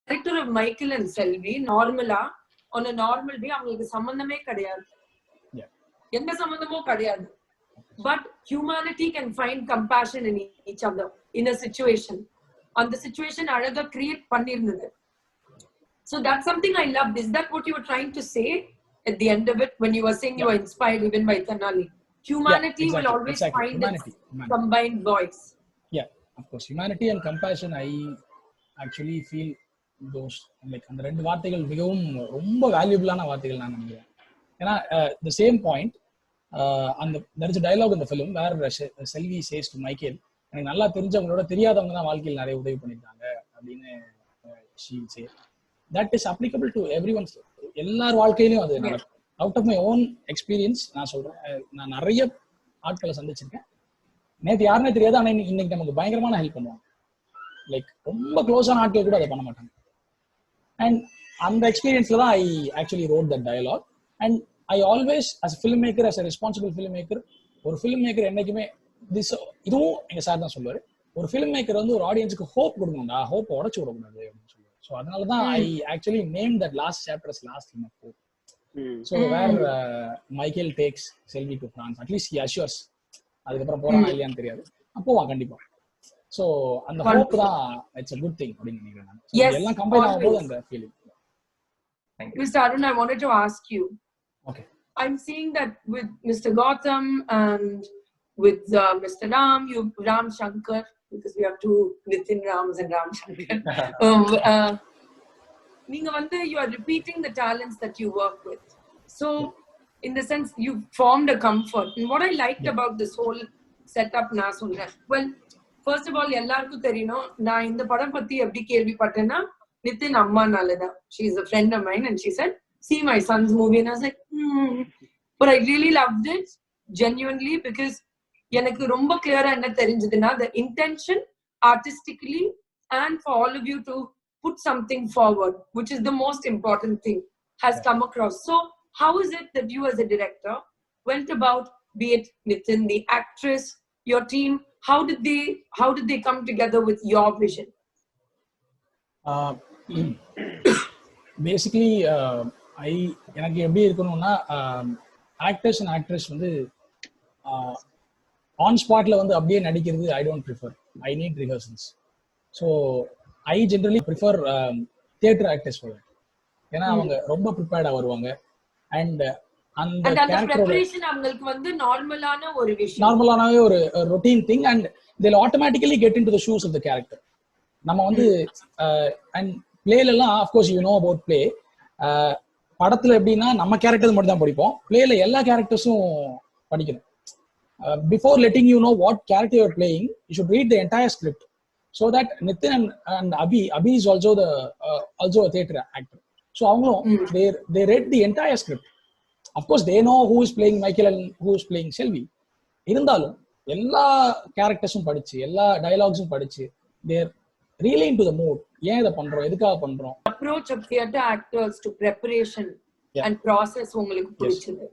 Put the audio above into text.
Character of Michael and செல்வி நார்மலா on a normal day அவங்களுக்கு சம்பந்தமே கிடையாது, எந்த சம்பந்தமும் கிடையாது. But humanity can find compassion in each other in a situation. And the situation அழகா create பண்ணிருந்தது. So that's something I loved. Is that what you were trying to say at the end of it when you were saying you were inspired even by Thanali? Humanity will always find its combined voice. Yeah, of course. Humanity and compassion, I actually feel those like அந்த ரெண்டு வார்த்தைகள் மிகவும் ரொம்ப வேல்யூபிளான வார்த்தைகள் நான் நினைக்கிறேன். ஏன்னா the same point அந்த there is a dialogue in the film where Selvi says to Michael, எனக்கு நல்லா தெரிஞ்சவங்களோட தெரியாதவங்க தான் வாழ்க்கையில் நிறைய உதவி பண்ணிருக்காங்க அப்படின்னு she say. That is applicable to everyone's, எல்லார் வாழ்க்கையிலும் அது நடக்கும். Out of my own experience நான் சொல்றேன், நான் நிறைய ஆட்களை சந்திச்சிருக்கேன். நேற்று யாருன்னே தெரியாது, ஆனா இன்னைக்கு நமக்கு பயங்கரமான ஹெல்ப் பண்ணுவாங்க. லைக் ரொம்ப க்ளோஸான ஆட்கள் கூட அதை பண்ண மாட்டாங்க. அண்ட் அந்த எக்ஸ்பீரியன்ஸ்ல தான் I actually wrote that dialogue. And I always, as a filmmaker, as a responsible filmmaker, ஒரு filmmaker என்னைக்குமே இதுவும் எங்க சார் தான் சொல்லுவாரு, ஒரு filmmaker வந்து ஒரு ஆடியன்ஸுக்கு ஹோப் கொடுக்கணும்டா, ஹோப் உடச்சு விடக்கூடாது அப்படின்னு சொல்லுவாரு. ஸோ அதனாலதான் I actually name that last chapter as last film of hope. So where Michael takes Selvi to France, at least he assures, அதுக்கப்புறம் போறானா இல்லையான்னு தெரியாது, போவான் கண்டிப்பா. ஸோ அந்த ஹோப் தான் இட்ஸ் a good thing அப்படின்னு நினைக்கிறேன். எல்லாம் கம்பைன் ஆகும்போது அந்த feeling. Mr. Arun, I wanted to ask you. Okay. I'm seeing that with Mr. Gautam and with Mr. Ram Shankar, because we have two Nitin Rams and Ram Shankar. You are repeating the talents that you work with. So, in the sense, you formed a comfort. And what I liked about this whole setup, well, first of all, ellarku theriyano, na indha padam patti eppadi kelvi pattena Nitin amma nalada. She is a friend of mine and she said, see my son's movie, and I was like, but I really loved it genuinely because எனக்கு ரொம்ப clear-ஆ என்ன தெரிஞ்சதுன்னா the intention artistically and for all of you to put something forward, which is the most important thing, has come across. So how is it that you as a director went about, be it Nitin, the actress, your team, how did they come together with your vision? Basically எனக்கு எப்படி இருக்கணும்னா, actors and actress வந்து on ஸ்பாட்ல வந்து அப்படியே நடிக்கிறது I don't prefer. I need rehearsals. So I generally prefer theatre actors போல. ஏன்னா அவங்க ரொம்ப ப்ரிப்பேர்டா வருவாங்க. அண்ட் அந்த preparation அவங்களுக்கு வந்து நார்மலானவே ஒரு routine thing. And they'll automatically get into the shoes of the character. நம்ம வந்து அண்ட் பிளேல எல்லாம் of course you know about play. படத்துல எப்படின்னா நம்ம கேரக்டர் மட்டும் தான் படிப்போம். பிளேல எல்லா கேரக்டர்ஸும் படிக்கணும். Before letting you know what character you're playing, you should read the entire script so that Nitin and Abhi is also a theatre actor. So அவங்களும் they read the entire script. Of course they know who is playing Michael and who is playing Selvi. இருந்தாலும் எல்லா கேரக்டர்ஸும் படிச்சு எல்லா டயலாக்ஸும் படிச்சு they're really into the mood. ஏன் இதை பண்றோம், எதுக்காக பண்றோம். Approach of theatre actors to preparation and process உங்களுக்கு பிடிச்சது.